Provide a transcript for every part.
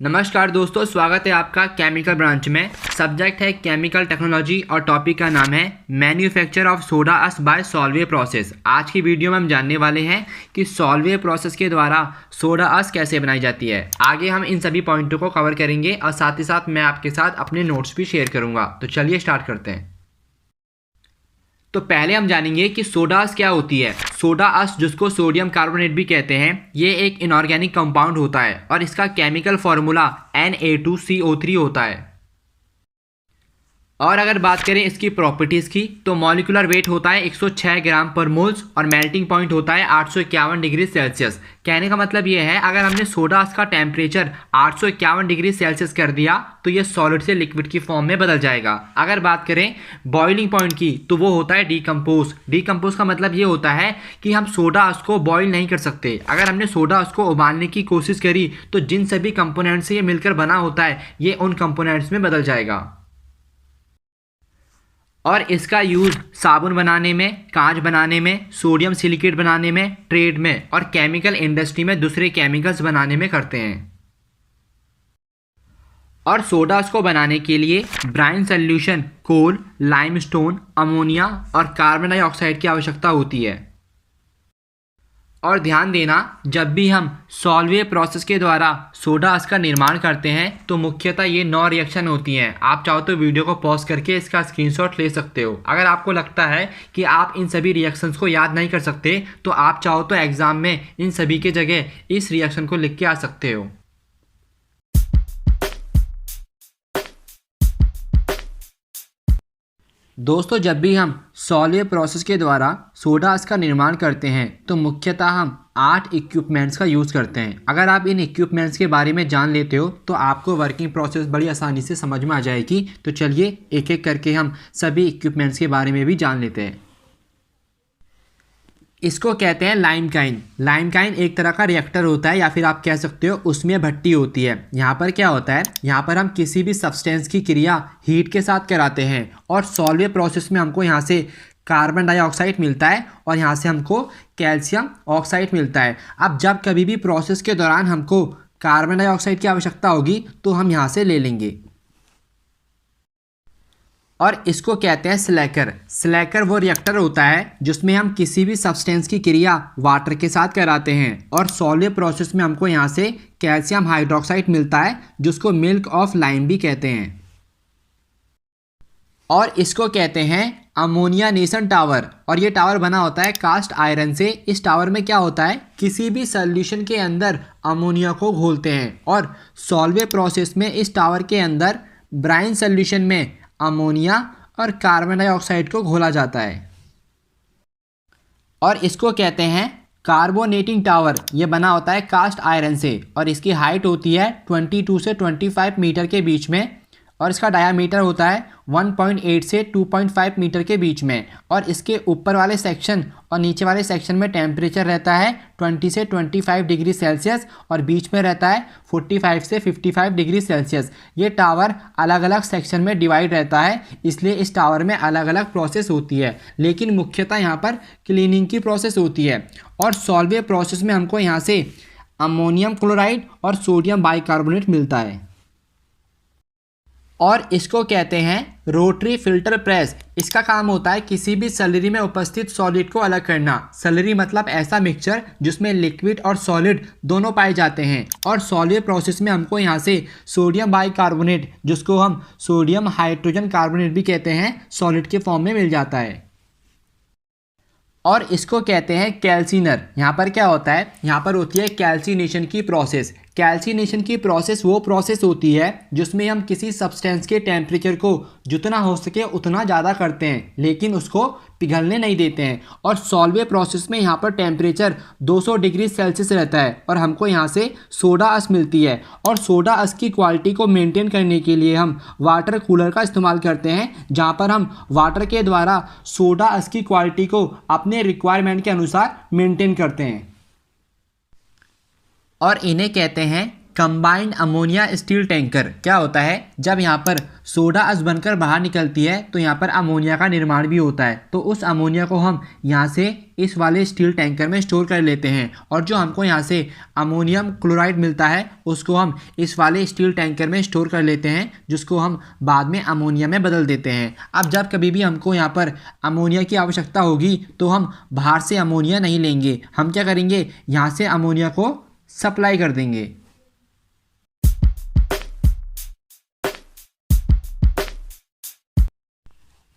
नमस्कार दोस्तों, स्वागत है आपका केमिकल ब्रांच में। सब्जेक्ट है केमिकल टेक्नोलॉजी और टॉपिक का नाम है manufacture of soda us bye Solvay process. आज की वीडियो में हम जानने वाले हैं कि सॉल्वे प्रोसेस के द्वारा सोडा अस कैसे बनाई जाती है। आगे हम इन सभी पॉइंटों को कवर करेंगे और साथ ही साथ मैं आपके साथ अपने नोट्स भी शेयर करूँगा। तो चलिए स्टार्ट करते हैं। तो पहले हम जानेंगे कि सोडा अस क्या होती है। सोडा अस, जिसको सोडियम कार्बोनेट भी कहते हैं, ये एक इनऑर्गेनिक कंपाउंड होता है और इसका केमिकल फार्मूला Na2CO3 होता है। और अगर बात करें इसकी प्रॉपर्टीज़ की, तो मॉलिक्यूलर वेट होता है 106 ग्राम पर मोल्स और मेल्टिंग पॉइंट होता है 851 डिग्री सेल्सियस। कहने का मतलब ये है, अगर हमने सोडा अस का टेम्परेचर 851 डिग्री सेल्सियस कर दिया तो ये सॉलिड से लिक्विड की फॉर्म में बदल जाएगा। अगर बात करें बॉइलिंग पॉइंट की, तो वो होता है डीकम्पोज। डीकम्पोज का मतलब ये होता है कि हम सोडा अस को बॉईल नहीं कर सकते। अगर हमने सोडा अस को उबालने की कोशिश करी तो जिन सभी कंपोनेंट्स से ये मिलकर बना होता है, ये उन कंपोनेंट्स में बदल जाएगा। और इसका यूज़ साबुन बनाने में, कांच बनाने में, सोडियम सिलिकेट बनाने में, ट्रेड में और केमिकल इंडस्ट्री में दूसरे केमिकल्स बनाने में करते हैं। और सोडा को बनाने के लिए ब्राइन सॉल्यूशन, कोल, लाइमस्टोन, अमोनिया और कार्बन डाइऑक्साइड की आवश्यकता होती है। और ध्यान देना, जब भी हम सॉल्वे प्रोसेस के द्वारा सोडा अस का निर्माण करते हैं तो मुख्यतः ये 9 रिएक्शन होती हैं। आप चाहो तो वीडियो को पॉज करके इसका स्क्रीनशॉट ले सकते हो। अगर आपको लगता है कि आप इन सभी रिएक्शंस को याद नहीं कर सकते तो आप चाहो तो एग्ज़ाम में इन सभी के जगह इस रिएक्शन को लिख के आ सकते हो। दोस्तों, जब भी हम सॉल्वे प्रोसेस के द्वारा सोडा अस का निर्माण करते हैं तो मुख्यतः हम 8 इक्विपमेंट्स का यूज़ करते हैं। अगर आप इन इक्विपमेंट्स के बारे में जान लेते हो तो आपको वर्किंग प्रोसेस बड़ी आसानी से समझ में आ जाएगी। तो चलिए एक एक करके हम सभी इक्विपमेंट्स के बारे में भी जान लेते हैं। इसको कहते हैं लाइमकाइन। लाइमकाइन एक तरह का रिएक्टर होता है, या फिर आप कह सकते हो उसमें भट्टी होती है। यहाँ पर क्या होता है, यहाँ पर हम किसी भी सब्सटेंस की क्रिया हीट के साथ कराते हैं और सॉल्वे प्रोसेस में हमको यहाँ से कार्बन डाइऑक्साइड मिलता है और यहाँ से हमको कैल्शियम ऑक्साइड मिलता है। अब जब कभी भी प्रोसेस के दौरान हमको कार्बन डाइऑक्साइड की आवश्यकता होगी तो हम यहाँ से ले लेंगे। और इसको कहते हैं स्लैकर। स्लैकर वो रिएक्टर होता है जिसमें हम किसी भी सब्सटेंस की क्रिया वाटर के साथ कराते हैं और सॉल्वे प्रोसेस में हमको यहाँ से कैल्शियम हाइड्रोक्साइड मिलता है, जिसको मिल्क ऑफ लाइम भी कहते हैं। और इसको कहते हैं अमोनियानेशन टावर। और ये टावर बना होता है कास्ट आयरन से। इस टावर में क्या होता है, किसी भी सॉल्यूशन के अंदर अमोनिया को घोलते हैं और सॉल्वे प्रोसेस में इस टावर के अंदर ब्राइन सॉल्यूशन में अमोनिया और कार्बन डाइऑक्साइड को घोला जाता है। और इसको कहते हैं कार्बोनेटिंग टावर। ये बना होता है कास्ट आयरन से और इसकी हाइट होती है 22 से 25 मीटर के बीच में और इसका डायामीटर होता है 1.8 से 2.5 मीटर के बीच में। और इसके ऊपर वाले सेक्शन और नीचे वाले सेक्शन में टेम्परेचर रहता है 20 से 25 डिग्री सेल्सियस और बीच में रहता है 45 से 55 डिग्री सेल्सियस। ये टावर अलग अलग सेक्शन में डिवाइड रहता है, इसलिए इस टावर में अलग अलग प्रोसेस होती है, लेकिन मुख्यतः यहाँ पर क्लीनिंग की प्रोसेस होती है। और सॉल्वे प्रोसेस में हमको यहाँ से अमोनियम क्लोराइड और सोडियम बाइकार्बोनेट मिलता है। और इसको कहते हैं रोटरी फिल्टर प्रेस। इसका काम होता है किसी भी स्लरी में उपस्थित सॉलिड को अलग करना। स्लरी मतलब ऐसा मिक्सचर जिसमें लिक्विड और सॉलिड दोनों पाए जाते हैं। और सॉल्वे प्रोसेस में हमको यहाँ से सोडियम बाइकार्बोनेट, जिसको हम सोडियम हाइड्रोजन कार्बोनेट भी कहते हैं, सॉलिड के फॉर्म में मिल जाता है। और इसको कहते हैं कैल्सीनर। यहाँ पर क्या होता है, यहाँ पर होती है कैल्सीनेशन की प्रोसेस। कैल्सीनेशन की प्रोसेस वो प्रोसेस होती है जिसमें हम किसी सब्सटेंस के टेम्परेचर को जितना हो सके उतना ज़्यादा करते हैं, लेकिन उसको पिघलने नहीं देते हैं। और सॉल्वे प्रोसेस में यहाँ पर टेम्परेचर 200 डिग्री सेल्सियस रहता है और हमको यहाँ से सोडा अस मिलती है। और सोडा अस की क्वालिटी को मेंटेन करने के लिए हम वाटर कूलर का इस्तेमाल करते हैं, जहाँ पर हम वाटर के द्वारा सोडा अस की क्वालिटी को अपने रिक्वायरमेंट के अनुसार मेंटेन करते हैं। और इन्हें कहते हैं कंबाइंड अमोनिया स्टील टैंकर क्या होता है? जब यहाँ पर सोडा अस बनकर बाहर निकलती है तो यहाँ पर अमोनिया का निर्माण भी होता है। तो उस अमोनिया को हम यहाँ से इस वाले स्टील टैंकर में स्टोर कर लेते हैं और जो हमको यहाँ से अमोनियम क्लोराइड मिलता है उसको हम इस वाले स्टील टैंकर में स्टोर कर लेते हैं, जिसको हम बाद में अमोनिया में बदल देते हैं। अब जब कभी भी हमको यहाँ पर अमोनिया की आवश्यकता होगी तो हम बाहर से अमोनिया नहीं लेंगे, हम क्या करेंगे, यहाँ से अमोनिया को सप्लाई कर देंगे।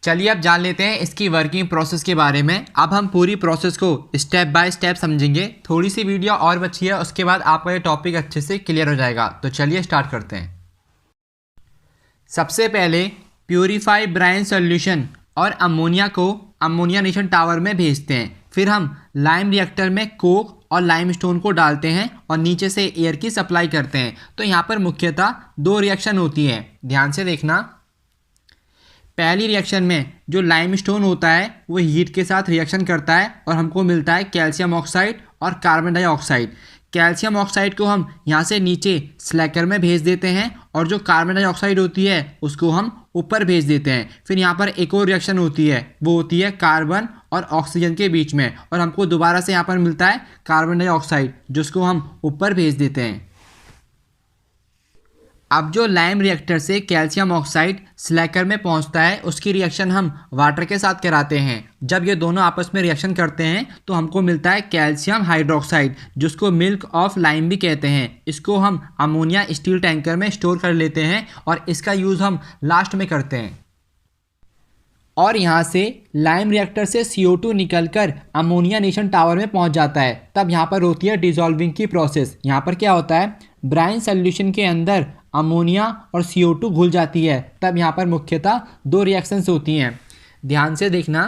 चलिए अब जान लेते हैं इसकी वर्किंग प्रोसेस के बारे में। अब हम पूरी प्रोसेस को स्टेप बाय स्टेप समझेंगे। थोड़ी सी वीडियो और बची है, उसके बाद आपका ये टॉपिक अच्छे से क्लियर हो जाएगा। तो चलिए स्टार्ट करते हैं। सबसे पहले प्यूरिफाई ब्राइन सॉल्यूशन और अमोनिया को अमोनियानेशन टावर में भेजते हैं। फिर हम लाइम रिएक्टर में कोक और लाइमस्टोन को डालते हैं और नीचे से एयर की सप्लाई करते हैं। तो यहाँ पर मुख्यतः दो रिएक्शन होती है, ध्यान से देखना। पहली रिएक्शन में जो लाइमस्टोन होता है वो हीट के साथ रिएक्शन करता है और हमको मिलता है कैल्शियम ऑक्साइड और कार्बन डाइऑक्साइड। कैल्शियम ऑक्साइड को हम यहाँ से नीचे स्लैकर में भेज देते हैं और जो कार्बन डाइऑक्साइड होती है उसको हम ऊपर भेज देते हैं। फिर यहाँ पर एक और रिएक्शन होती है, वो होती है कार्बन और ऑक्सीजन के बीच में, और हमको दोबारा से यहाँ पर मिलता है कार्बन डाइऑक्साइड, जिसको हम ऊपर भेज देते हैं। अब जो लाइम रिएक्टर से कैल्शियम ऑक्साइड स्लैकर में पहुंचता है उसकी रिएक्शन हम वाटर के साथ कराते हैं। जब ये दोनों आपस में रिएक्शन करते हैं तो हमको मिलता है कैल्शियम हाइड्रोक्साइड, जिसको मिल्क ऑफ लाइम भी कहते हैं। इसको हम अमोनिया स्टील टैंकर में स्टोर कर लेते हैं और इसका यूज़ हम लास्ट में करते हैं। और यहाँ से लाइम रिएक्टर से CO2 निकलकर अमोनियानेशन टावर में पहुँच जाता है। तब यहाँ पर होती है डिसॉल्विंग की प्रोसेस। यहाँ पर क्या होता है, ब्राइन सॉल्यूशन के अंदर अमोनिया और CO2 घुल जाती है। तब यहाँ पर मुख्यतः दो रिएक्शंस होती हैं, ध्यान से देखना।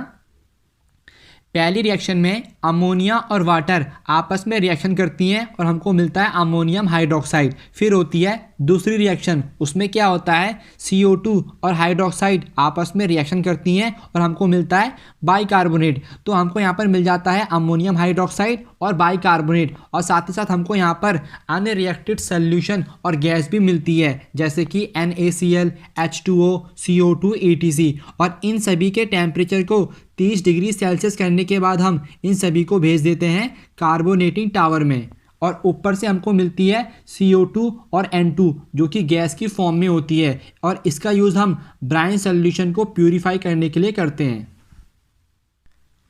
पहली रिएक्शन में अमोनिया और वाटर आपस में रिएक्शन करती हैं और हमको मिलता है अमोनियम हाइड्रोक्साइड। फिर होती है दूसरी रिएक्शन, उसमें क्या होता है, CO2 और हाइड्रोक्साइड आपस में रिएक्शन करती हैं और हमको मिलता है बाइकार्बोनेट। तो हमको यहाँ पर मिल जाता है अमोनियम हाइड्रोक्साइड और बाइकार्बोनेट, और साथ ही साथ हमको यहाँ पर अनरिएक्टेड सॉल्यूशन और गैस भी मिलती है, जैसे कि NaCl, H2O, CO2 etc। और इन सभी के टेम्परेचर को 30 डिग्री सेल्सियस करने के बाद हम इन सभी को भेज देते हैं कार्बोनेटिंग टावर में, और ऊपर से हमको मिलती है CO2 और N2 जो कि गैस की फॉर्म में होती है, और इसका यूज़ हम ब्राइन सॉल्यूशन को प्यूरिफाई करने के लिए करते हैं।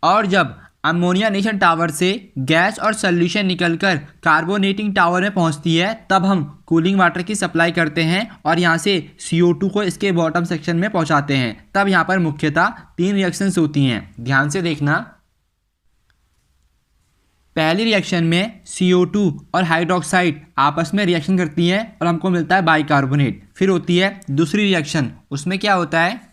और जब अमोनियानेशन टावर से गैस और सॉल्यूशन निकलकर कार्बोनेटिंग टावर में पहुंचती है तब हम कूलिंग वाटर की सप्लाई करते हैं और यहां से CO2 को इसके बॉटम सेक्शन में पहुंचाते हैं। तब यहां पर मुख्यतः 3 रिएक्शंस होती हैं, ध्यान से देखना। पहली रिएक्शन में CO2 और हाइड्रोक्साइड आपस में रिएक्शन करती है और हमको मिलता है बाइकार्बोनेट। फिर होती है दूसरी रिएक्शन, उसमें क्या होता है,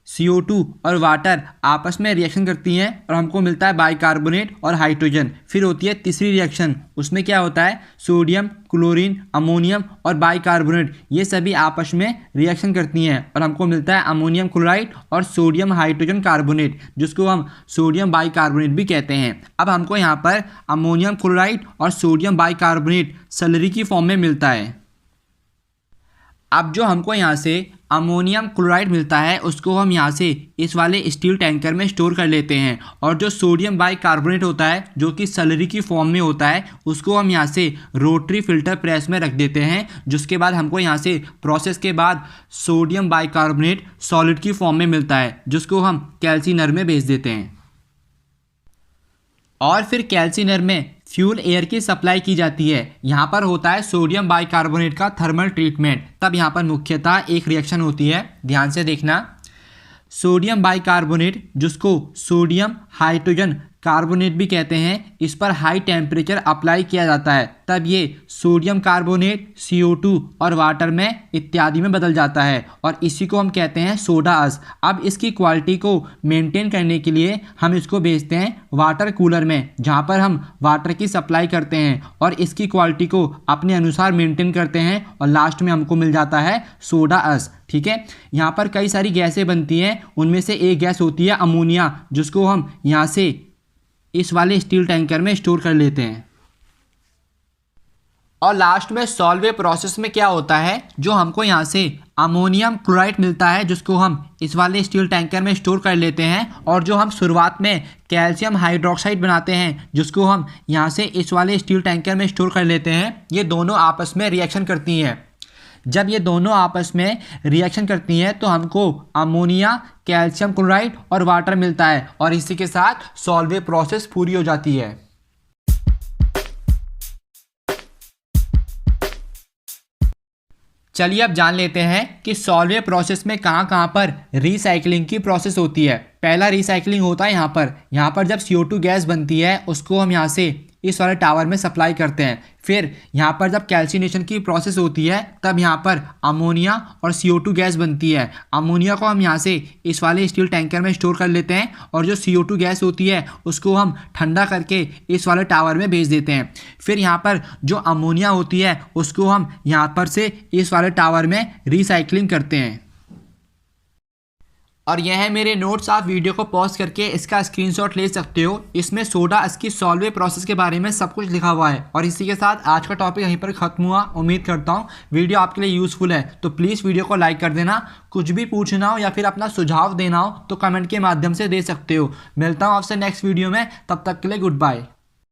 CO2 और वाटर आपस में रिएक्शन करती हैं और हमको मिलता है बाइकार्बोनेट और हाइड्रोजन। फिर होती है तीसरी रिएक्शन, उसमें क्या होता है, सोडियम, क्लोरीन, अमोनियम और बाइकार्बोनेट ये सभी आपस में रिएक्शन करती हैं और हमको मिलता है अमोनियम क्लोराइड और सोडियम हाइड्रोजन कार्बोनेट, जिसको हम सोडियम बाइकार्बोनेट भी कहते हैं। अब हमको यहाँ पर अमोनियम क्लोराइड और सोडियम बाइकार्बोनेट स्लरी की फॉर्म में मिलता है। अब जो हमको यहाँ से अमोनियम क्लोराइड मिलता है उसको हम यहाँ से इस वाले स्टील टैंकर में स्टोर कर लेते हैं, और जो सोडियम बाइकार्बोनेट होता है जो कि स्लरी की फॉर्म में होता है उसको हम यहाँ से रोटरी फिल्टर प्रेस में रख देते हैं, जिसके बाद हमको यहाँ से प्रोसेस के बाद सोडियम बाइकार्बोनेट सॉलिड की फॉर्म में मिलता है, जिसको हम कैल्सीनर में भेज देते हैं। और फिर कैल्सीनर में फ्यूल एयर की सप्लाई की जाती है। यहाँ पर होता है सोडियम बाइकार्बोनेट का थर्मल ट्रीटमेंट। तब यहाँ पर मुख्यतः एक रिएक्शन होती है, ध्यान से देखना। सोडियम बाइकार्बोनेट, जिसको सोडियम हाइड्रोजन कार्बोनेट भी कहते हैं, इस पर हाई टेम्परेचर अप्लाई किया जाता है। तब ये सोडियम कार्बोनेट CO2 और वाटर में इत्यादि में बदल जाता है और इसी को हम कहते हैं सोडा अस। अब इसकी क्वालिटी को मेंटेन करने के लिए हम इसको भेजते हैं वाटर कूलर में, जहाँ पर हम वाटर की सप्लाई करते हैं और इसकी क्वालिटी को अपने अनुसार मेंटेन करते हैं और लास्ट में हमको मिल जाता है सोडा अस। ठीक है, यहाँ पर कई सारी गैसें बनती हैं, उनमें से एक गैस होती है अमोनिया, जिसको हम यहाँ से इस वाले स्टील टैंकर में स्टोर कर लेते हैं। और लास्ट में सॉल्वे प्रोसेस में क्या होता है, जो हमको यहाँ से अमोनियम क्लोराइड मिलता है जिसको हम इस वाले स्टील टैंकर में स्टोर कर लेते हैं, और जो हम शुरुआत में कैल्शियम हाइड्रोक्साइड बनाते हैं जिसको हम यहाँ से इस वाले स्टील टैंकर में स्टोर कर लेते हैं, ये दोनों आपस में रिएक्शन करती हैं। जब ये दोनों आपस में रिएक्शन करती हैं तो हमको अमोनिया, कैल्शियम क्लोराइड और वाटर मिलता है, और इसी के साथ सॉल्वे प्रोसेस पूरी हो जाती है। चलिए अब जान लेते हैं कि सॉल्वे प्रोसेस में कहाँ कहाँ पर रिसाइकलिंग की प्रोसेस होती है। पहला रिसाइकलिंग होता है यहाँ पर जब CO2 गैस बनती है उसको हम यहाँ से इस वाले टावर में सप्लाई करते हैं। फिर यहाँ पर जब कैल्सिनेशन की प्रोसेस होती है तब यहाँ पर अमोनिया और CO2 गैस बनती है। अमोनिया को हम यहाँ से इस वाले स्टील टैंकर में स्टोर कर लेते हैं, और जो CO2 गैस होती है उसको हम ठंडा करके इस वाले टावर में भेज देते हैं। फिर यहाँ पर जो अमोनिया होती है उसको हम यहाँ पर से इस वाले टावर में रिसाइकलिंग करते हैं। और यह है मेरे नोट्स, आप वीडियो को पॉज करके इसका स्क्रीनशॉट ले सकते हो। इसमें सोडा एश की सॉल्वे प्रोसेस के बारे में सब कुछ लिखा हुआ है। और इसी के साथ आज का टॉपिक यहीं पर खत्म हुआ। उम्मीद करता हूँ वीडियो आपके लिए यूज़फुल है, तो प्लीज़ वीडियो को लाइक कर देना। कुछ भी पूछना हो या फिर अपना सुझाव देना हो तो कमेंट के माध्यम से दे सकते हो। मिलता हूँ आपसे नेक्स्ट वीडियो में, तब तक के लिए गुड बाय।